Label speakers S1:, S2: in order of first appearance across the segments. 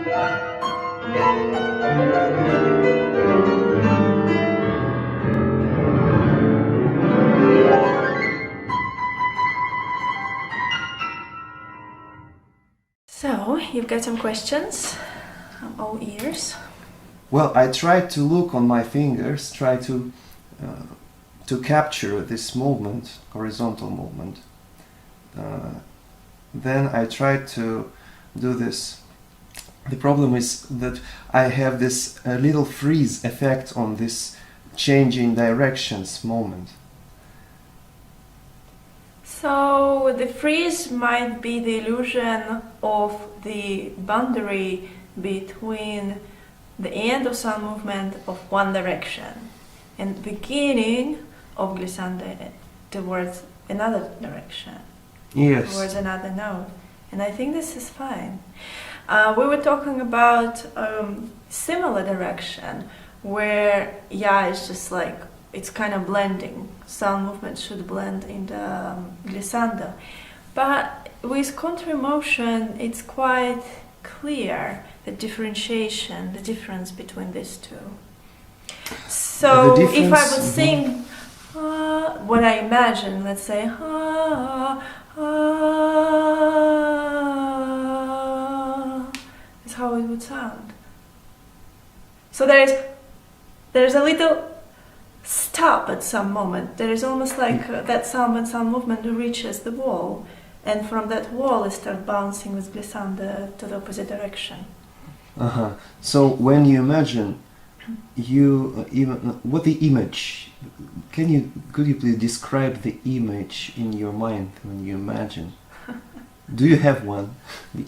S1: So, you've got some questions? I'm all ears.
S2: Well, I try to look on my fingers, try to capture this movement, horizontal movement. Then I try to do this. The problem is that I have this little freeze effect on this changing directions moment.
S1: So the freeze might be the illusion of the boundary between the end of sound movement of one direction and the beginning of glissando towards another direction.
S2: Yes.
S1: Towards another note. And I think this is fine. We were talking about similar direction where, yeah, it's just like, it's kind of blending. Sound movement should blend in the glissando. But with contour motion, it's quite clear the differentiation, the difference between these two. So if I would sing what I imagine, let's say, is how it would sound. So there's a little stop at some moment. There is almost like that sound and sound movement reaches the wall, and from that wall it starts bouncing with glissando to the opposite direction.
S2: So when you imagine, what the image? Could you please describe the image in your mind when you imagine? Do you have one,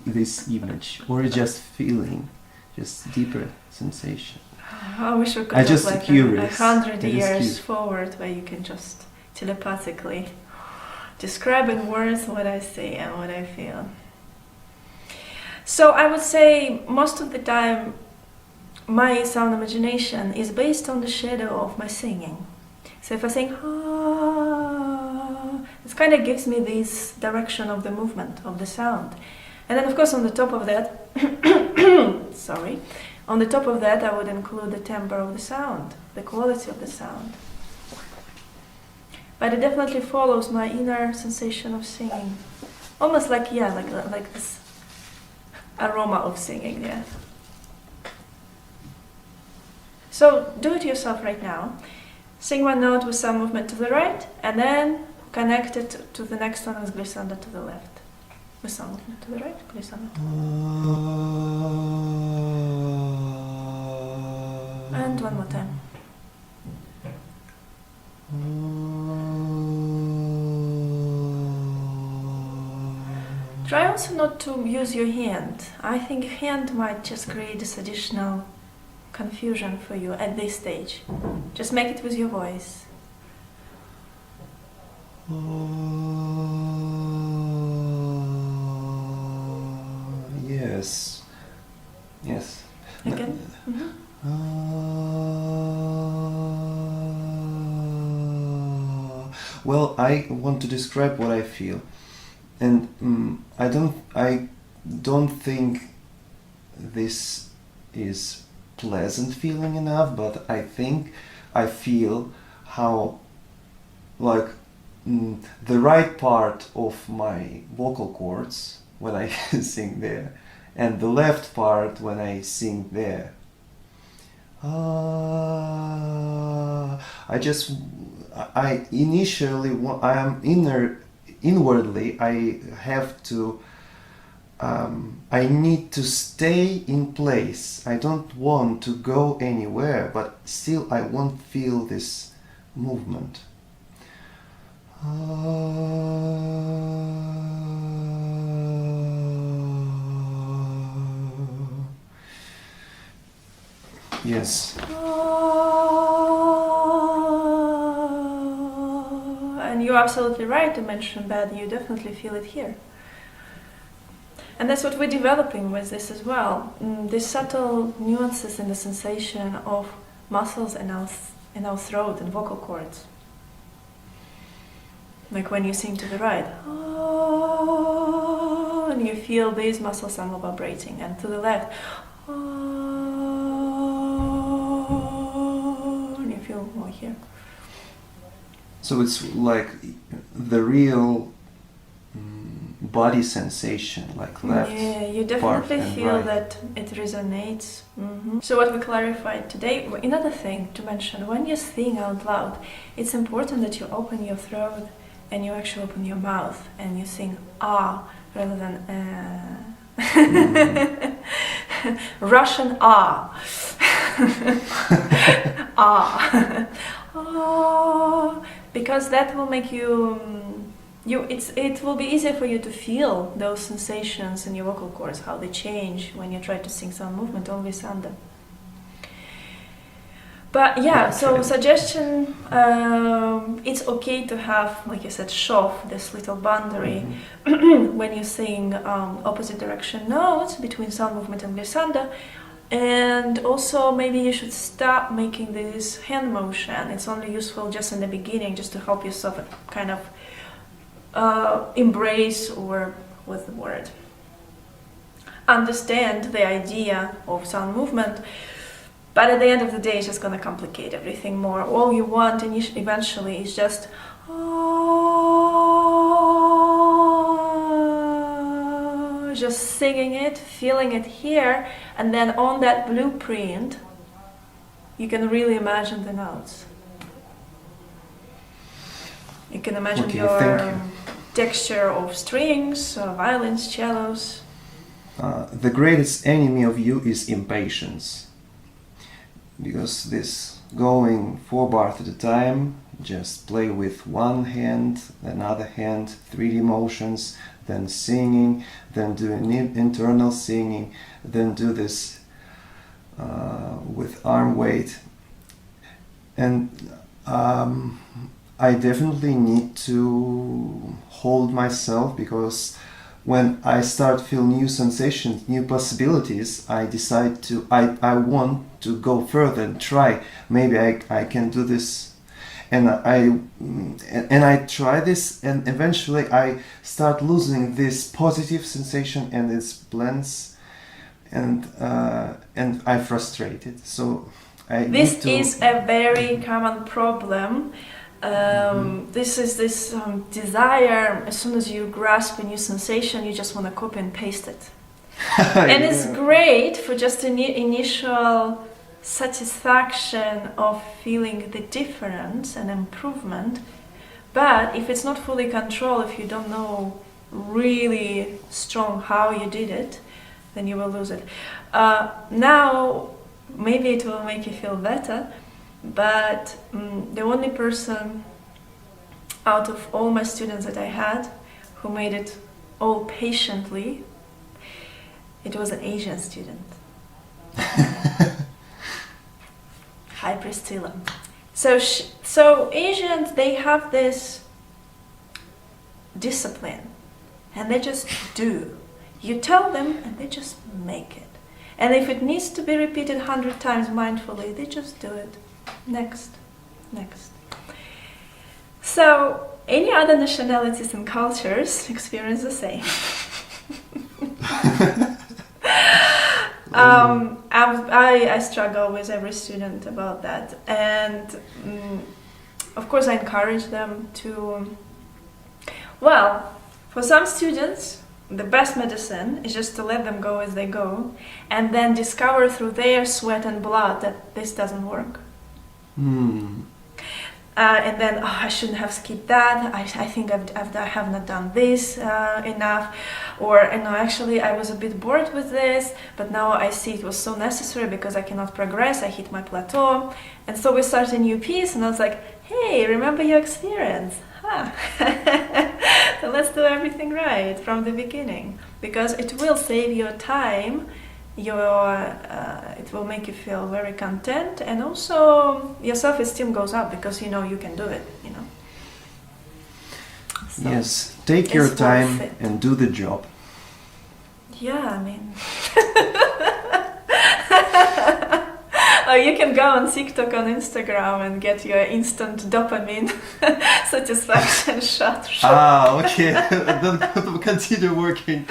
S2: this image, or just feeling, just deeper sensation?
S1: I wish we could
S2: just
S1: look like
S2: curious.
S1: 100 years forward, where you can just telepathically describe in words what I see and what I feel. So I would say most of the time my sound imagination is based on the shadow of my singing. So if I sing it kind of gives me this direction of the movement of the sound. And then of course on the top of that on the top of that I would include the timbre of the sound, the quality of the sound. But it definitely follows my inner sensation of singing. Almost like, yeah, like this aroma of singing, yeah. So do it yourself right now. Sing one note with some movement to the right, and then connect it to the next one with glissando to the left. With some movement to the right, glissando to the left. And one more time. Try also not to use your hand. I think hand might just create this additional confusion for you at this stage. Just make it with your voice.
S2: Yes. Yes.
S1: Again?
S2: Well, I want to describe what I feel, and I don't think this is pleasant feeling enough, but I think I feel how, like, the right part of my vocal cords when I sing there, and the left part when I sing there. Inwardly I have to, I need to stay in place. I don't want to go anywhere, but still I won't feel this movement. Yes.
S1: And you're absolutely right to mention that you definitely feel it here. And that's what we're developing with this as well. These subtle nuances in the sensation of muscles in our throat and vocal cords. Like when you sing to the right, and you feel these muscles are more vibrating, and to the left, and you feel more here.
S2: So it's like the real body sensation, like left.
S1: Yeah, you
S2: part
S1: definitely
S2: and
S1: feel
S2: right.
S1: that it resonates. So what we clarified today, another thing to mention, when you sing out loud, it's important that you open your throat and you actually open your mouth and you sing ah rather than Russian ah. Ah. Ah. Because that will make you it will be easier for you to feel those sensations in your vocal cords, how they change when you try to sing sound movement on glissando. But yeah, so suggestion, it's okay to have, like you said, shove this little boundary when you sing opposite direction notes between sound movement and glissando. And also maybe you should stop making this hand motion. It's only useful just in the beginning, just to help yourself kind of embrace, or what's the word, understand the idea of sound movement. But at the end of the day, it's just going to complicate everything more. All you want eventually is just just singing it, feeling it here, and then on that blueprint, you can really imagine the notes. You can imagine your texture of strings, violins, cellos.
S2: The greatest enemy of you is impatience. Because this going 4 bars at a time, just play with one hand, another hand, 3D motions, then singing, then do an internal singing, then do this with arm weight. And I definitely need to hold myself, because when I start feel new sensations, new possibilities, I decide to, I want to go further and try. Maybe I can do this, and I try this, and eventually I start losing this positive sensation, and it blends, and I frustrated. So
S1: this is a very common problem. This is this desire. As soon as you grasp a new sensation, you just want to copy and paste it. And it's great for just an initial satisfaction of feeling the difference and improvement. But if it's not fully controlled, if you don't know really strong how you did it, then you will lose it. Now, maybe it will make you feel better. But the only person out of all my students that I had who made it all patiently, it was an Asian student. Hi, Priscilla. So Asians, they have this discipline, and they just do. You tell them, and they just make it. And if it needs to be repeated 100 times mindfully, they just do it. Next. So, any other nationalities and cultures experience the same. I struggle with every student about that, and of course I encourage them to, well, for some students the best medicine is just to let them go as they go, and then discover through their sweat and blood that this doesn't work. And then, I shouldn't have skipped that. I think I have not done this enough. Or, actually I was a bit bored with this, but now I see it was so necessary because I cannot progress. I hit my plateau. And so we start a new piece, and I was like, hey, remember your experience? So let's do everything right from the beginning, because it will save your time. It will make you feel very content, and also your self-esteem goes up because you know you can do it. So
S2: yes, take your time and do the job.
S1: Yeah, I mean, you can go on TikTok, on Instagram, and get your instant dopamine satisfaction shot.
S2: Okay. Then continue working.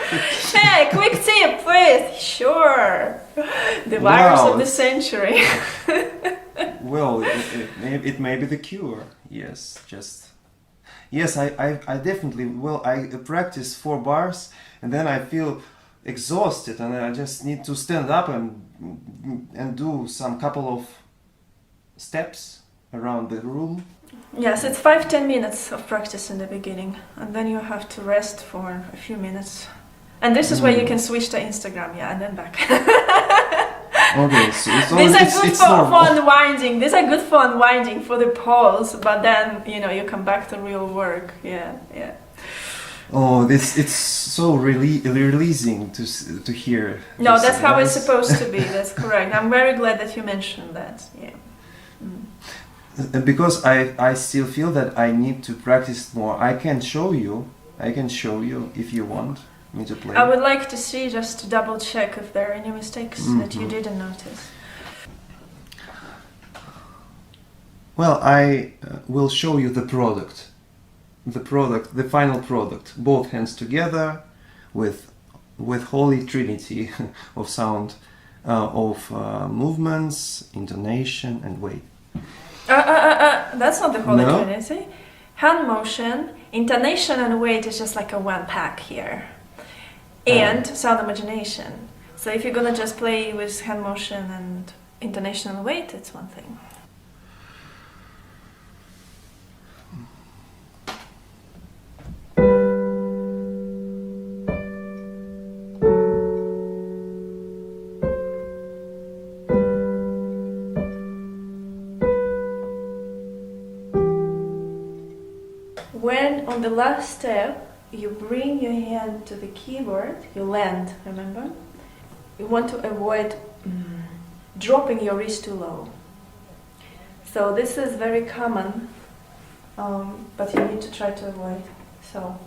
S1: Hey, quick tip, please. Sure. The virus
S2: Wow,
S1: of the
S2: it's-
S1: century.
S2: Well, it may be the cure. Yes, just yes. I definitely. Well, I practice 4 bars, and then I feel exhausted, and I just need to stand up and do some couple of steps around the room.
S1: Yes, it's 5-10 minutes of practice in the beginning, and then you have to rest for a few minutes. And this is where you can switch to Instagram, yeah, and then back.
S2: Okay, so
S1: These are good
S2: it's
S1: for
S2: normal.
S1: unwinding. These are good for unwinding for the pause, but then you come back to real work. Yeah, yeah.
S2: Oh, it's so releasing to hear.
S1: No,
S2: this
S1: that's how it's
S2: advice.
S1: supposed to be. That's correct. I'm very glad that you mentioned that. Yeah.
S2: And because I still feel that I need to practice more. I can show you. If you want me to play.
S1: I would like to see, just to double check if there are any mistakes that you didn't notice.
S2: Well, I will show you the product. The final product. Both hands together, with Holy Trinity of sound, of movements, intonation, and weight.
S1: That's not the Holy
S2: No?
S1: Trinity. Hand motion, intonation, and weight is just like a one pack here. And sound imagination. So if you're gonna just play with hand motion and intonation and weight, it's one thing. When on the last step you bring your hand to the keyboard, you land, remember? You want to avoid dropping your wrist too low. So this is very common, but you need to try to avoid. So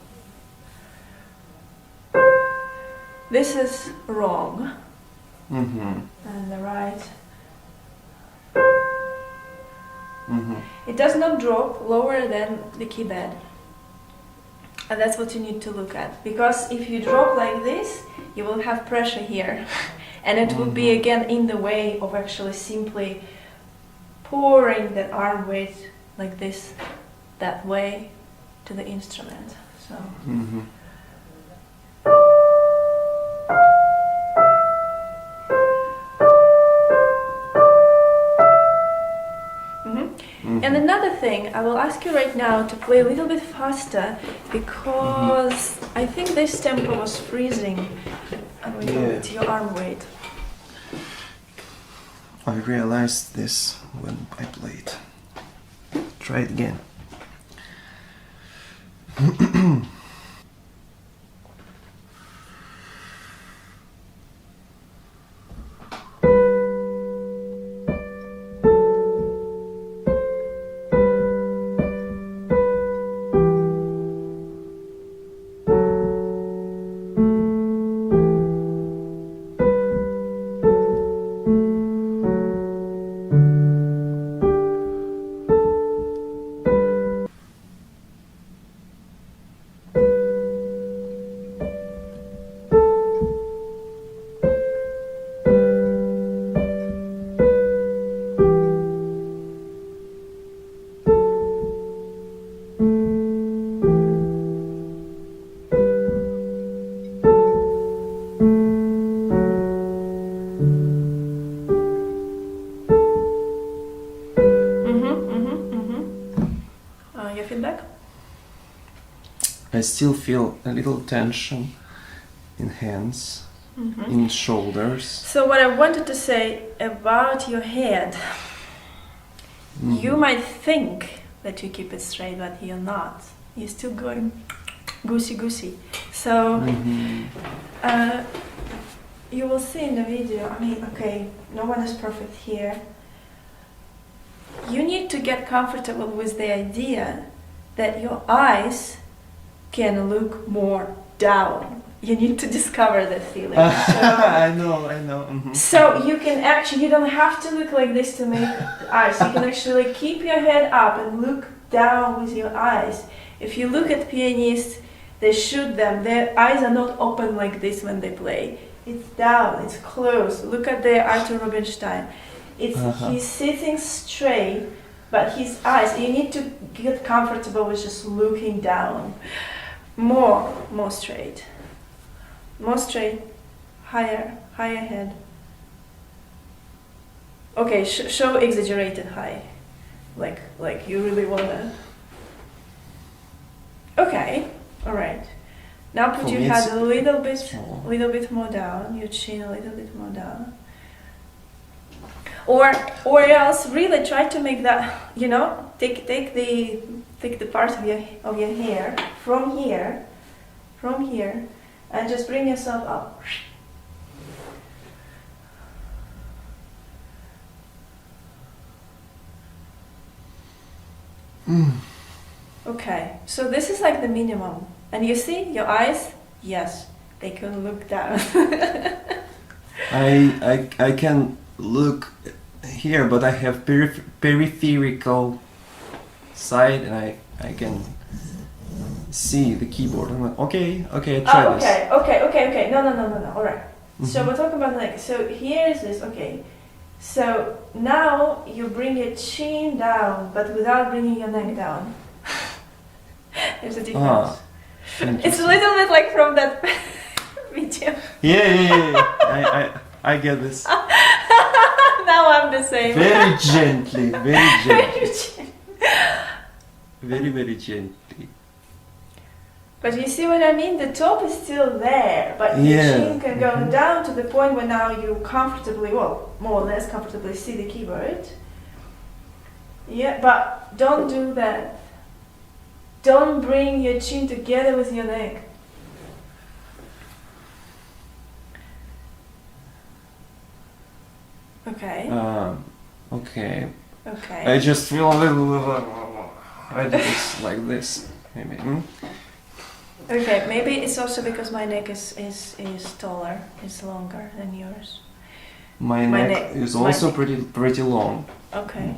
S1: this is wrong,
S2: Mm-hmm.
S1: and the right.
S2: Mm-hmm.
S1: It does not drop lower than the key bed. And that's what you need to look at. Because if you drop like this, you will have pressure here. And it will be again in the way of actually simply pouring that arm weight like this, that way to the instrument. So.
S2: Mm-hmm.
S1: And another thing, I will ask you right now to play a little bit faster because I think this tempo was freezing with your arm weight.
S2: I realized this when I played. Try it again.
S1: Your feedback?
S2: I still feel a little tension in hands, in shoulders.
S1: So what I wanted to say about your head, you might think that you keep it straight, but you're not. You're still going goosey. So you will see in the video, I mean, okay, no one is perfect here. You need to get comfortable with the idea that your eyes can look more down. You need to discover that feeling.
S2: I know. Mm-hmm.
S1: So you can actually, you don't have to look like this to make eyes. You can actually keep your head up and look down with your eyes. If you look at pianists, they shoot them. Their eyes are not open like this when they play. It's down. It's close. Look at the Arthur Rubinstein. It's he's sitting straight, but his eyes. You need to get comfortable with just looking down. More straight. More straight. Higher head. Okay, show exaggerated high. Like you really wanna. Okay, all right. Now put your head a little bit more down. Your chin a little bit more down. Or else really try to make that. You know, take the part of your hair from here, and just bring yourself up. Okay, so this is like the minimum. And you see, your eyes, yes, they can look down.
S2: I can look here, but I have peripheral side, and I can see the keyboard. I'm like, okay, try this.
S1: Okay. No. All right. So we're talking about like, so here is this. Okay. So now you bring your chin down, but without bringing your neck down. There's a difference. It's a little bit like from that video.
S2: Yeah. I get this.
S1: Now I'm the same.
S2: Very gently. Very gently.
S1: But you see what I mean? The top is still there, but the chin can go down to the point where now you comfortably, well, more or less comfortably see the keyboard. Yeah, but don't do that. Don't bring your chin together with your neck. Okay.
S2: Okay.
S1: Okay.
S2: I just feel a little. I do this like this, maybe.
S1: Okay, maybe it's also because my neck is taller, it's longer than yours.
S2: My neck is also pretty long.
S1: Okay.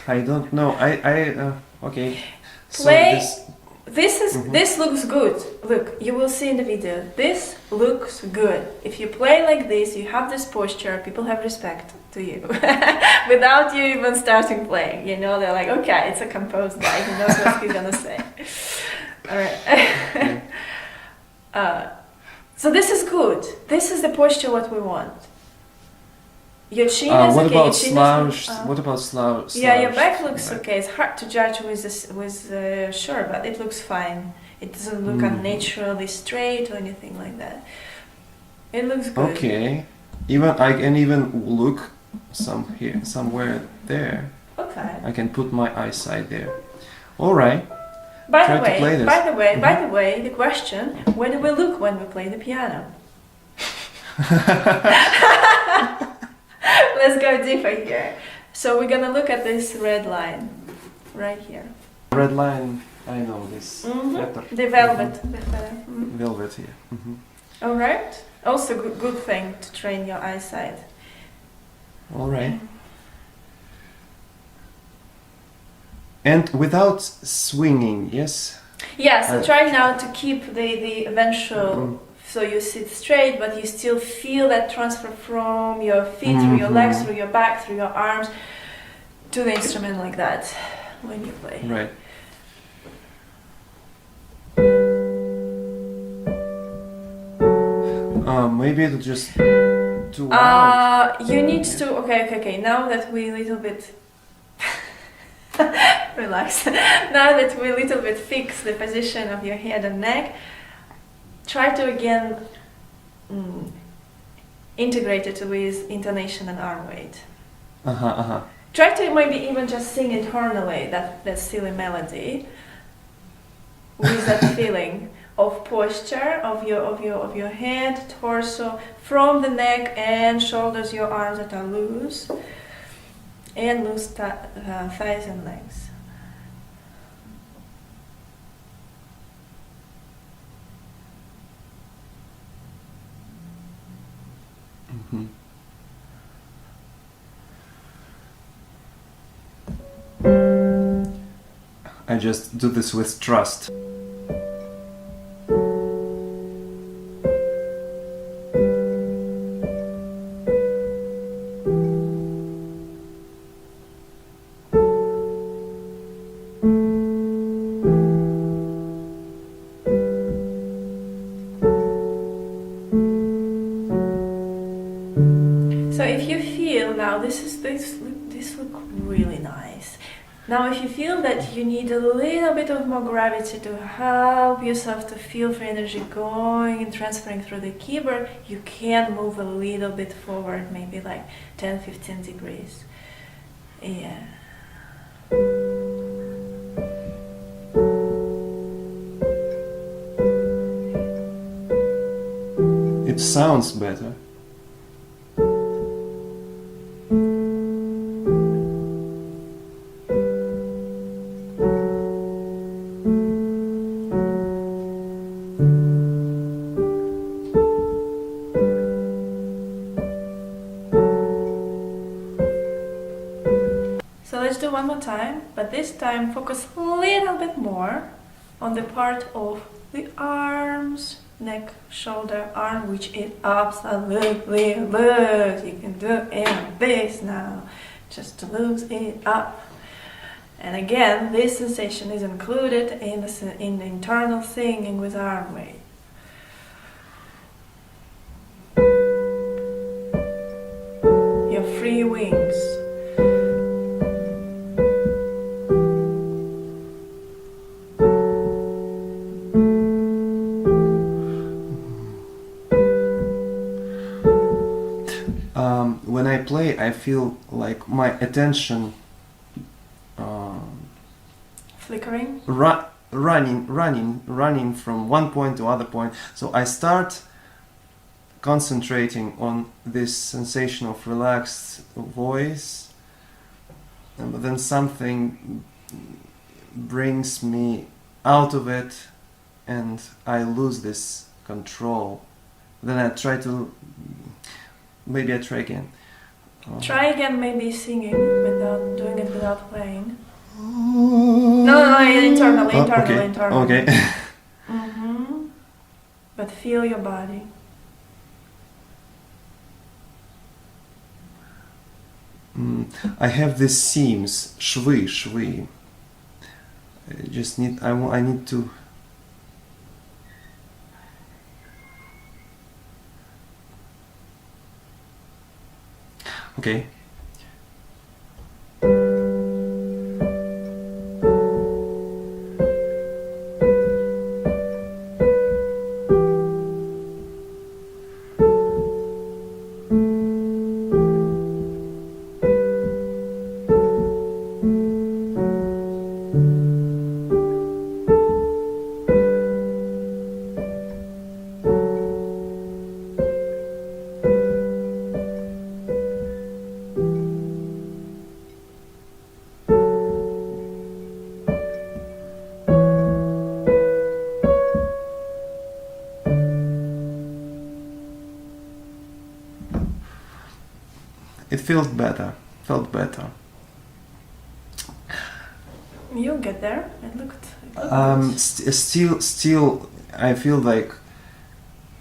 S2: I don't know. Okay.
S1: Play. This looks good. Look, you will see in the video. This looks good. If you play like this, you have this posture. People have respect to you without you even starting playing. You know, they're like, okay, it's a composed guy. He knows what he's gonna say. All right. So this is good. This is the posture what we want. Your chin is
S2: what
S1: okay.
S2: About slouch? What about slouch?
S1: Yeah, your back looks okay. It's hard to judge with sure, but it looks fine. It doesn't look unnaturally straight or anything like that. It looks good.
S2: Okay. I can even look somewhere there.
S1: Okay.
S2: I can put my eyesight there. All right.
S1: By the way, the question: where do we look when we play the piano? Let's go deeper here. So we're gonna look at this red line, right here.
S2: Red line, I know this.
S1: The velvet.
S2: Velvet here.
S1: All right. Also, good thing to train your eyesight.
S2: All right. And without swinging, yes.
S1: Yeah. So try now to keep the eventual. So you sit straight, but you still feel that transfer from your feet, through your legs, through your back, through your arms, to the instrument like that when you play.
S2: Right. Maybe it'll just too loud.
S1: You need to. Okay. Now that we a little bit relax. Now that we a little bit fix the position of your head and neck. Try to again integrate it with intonation and arm weight. Try to maybe even just sing internally that silly melody with that feeling of posture of your head, torso, from the neck and shoulders, your arms that are loose, and loose thighs and legs.
S2: I just do this with trust.
S1: So if you feel now, this look really nice. Now if you feel that you need a little bit of more gravity to help yourself to feel free energy going and transferring through the keyboard, you can move a little bit forward, maybe like 10-15 degrees. Yeah.
S2: It sounds better.
S1: So let's do one more time, but this time focus a little bit more on the part of the arms, neck, shoulder, arm, which is absolutely loose. You can do in this now, just to lose it up. And again, this sensation is included in the internal singing with arm weight. Your free wings.
S2: When I play, I feel like my attention
S1: Flickering.
S2: running from one point to other point. So I start concentrating on this sensation of relaxed voice, and then something brings me out of it, and I lose this control. Then I try to. Maybe I try again.
S1: Try again, maybe singing without doing it without playing. No, internally.
S2: Okay.
S1: But feel your body.
S2: I have these seams, shvi. I need to. Okay. It felt better.
S1: You'll get there. It looked.
S2: Still, I feel like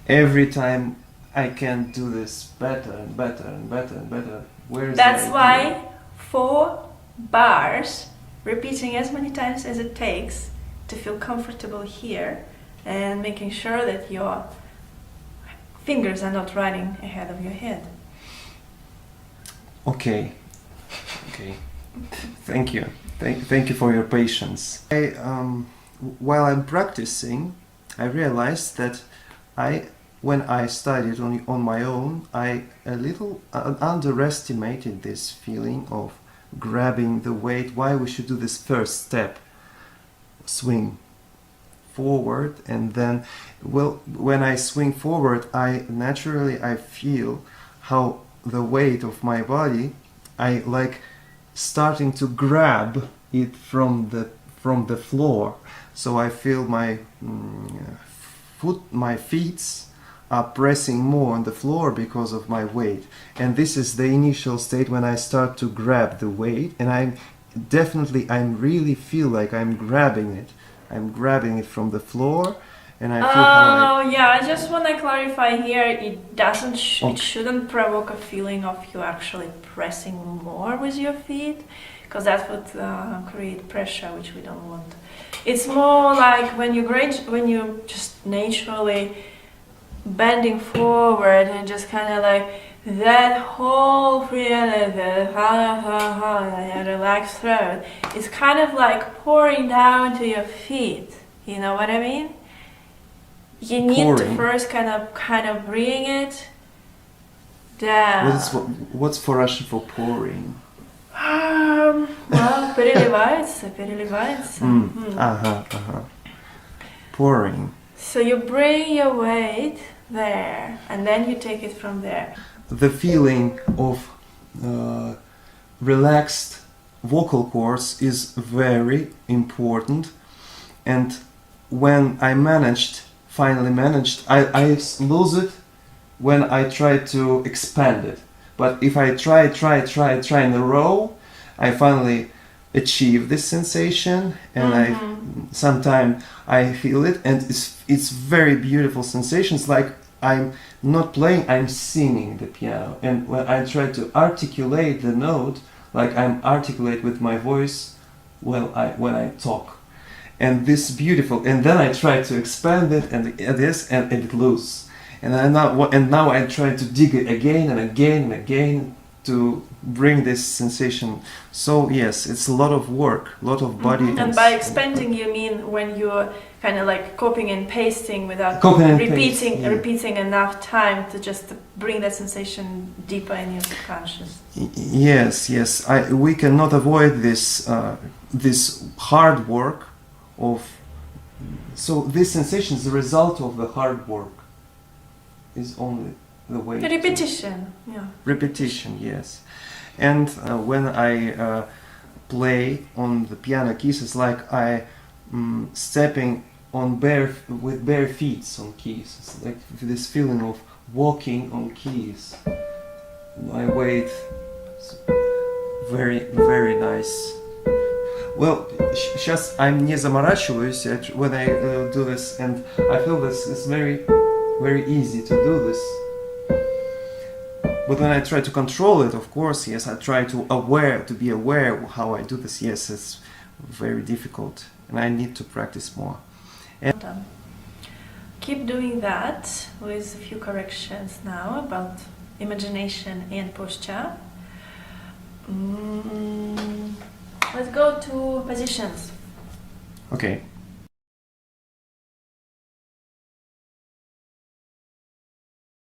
S2: every time I can do this better and better. Where is
S1: That's
S2: the
S1: why
S2: idea?
S1: 4 bars, repeating as many times as it takes to feel comfortable here, and making sure that your fingers are not running ahead of your head.
S2: Okay. Thank you. Thank you for your patience. While I'm practicing, I realized that when I studied on my own, I a little underestimated this feeling of grabbing the weight. Why we should do this first step, swing forward, and then, when I swing forward, I feel how the weight of my body, I like starting to grab it from the floor. So I feel my feet are pressing more on the floor because of my weight. And this is the initial state when I start to grab the weight, and I really feel like I'm grabbing it. I'm grabbing it from the floor. And I feel
S1: I just want to clarify here, it doesn't it shouldn't provoke a feeling of you actually pressing more with your feet, because that would create pressure, which we don't want. It's more like when you just naturally bending forward and just kind of like that whole freedom, the relaxed throat is kind of like pouring down to your feet. You know what I mean? You need to
S2: Pouring.
S1: first kind of bring it down.
S2: What's for Russian for pouring?
S1: Well, переливается.
S2: Pouring.
S1: So you bring your weight there, and then you take it from there.
S2: The feeling of relaxed vocal cords is very important, and when I finally managed, I lose it when I try to expand it. But if I try in a row, I finally achieve this sensation, and sometimes I feel it, and it's very beautiful sensations. Like I'm not playing, I'm singing the piano, and when I try to articulate the note, like I'm articulate with my voice when I talk, and this beautiful. And then I try to expand it, and it loose. And now I try to dig it again and again and again to bring this sensation. So yes, it's a lot of work, a lot of body.
S1: And by expanding, you mean when you're kind of like copying and pasting without repeating enough time to just bring that sensation deeper in your subconscious.
S2: Yes. We cannot avoid this hard work of. So this sensation is the result of the hard work. Is only the way.
S1: Repetition,
S2: Repetition, yes. And when I play on the piano keys, it's like I stepping on with bare feet on keys. It's like this feeling of walking on keys. My weight, very, very nice. Well, сейчас I'm не заморачиваюсь when I do this, and I feel this is very easy to do this. But when I try to control it, of course, yes, I try to be aware of how I do this. Yes, it's very difficult, and I need to practice more. And
S1: keep doing that with a few corrections now about imagination and posture. Let's go to positions.
S2: Okay.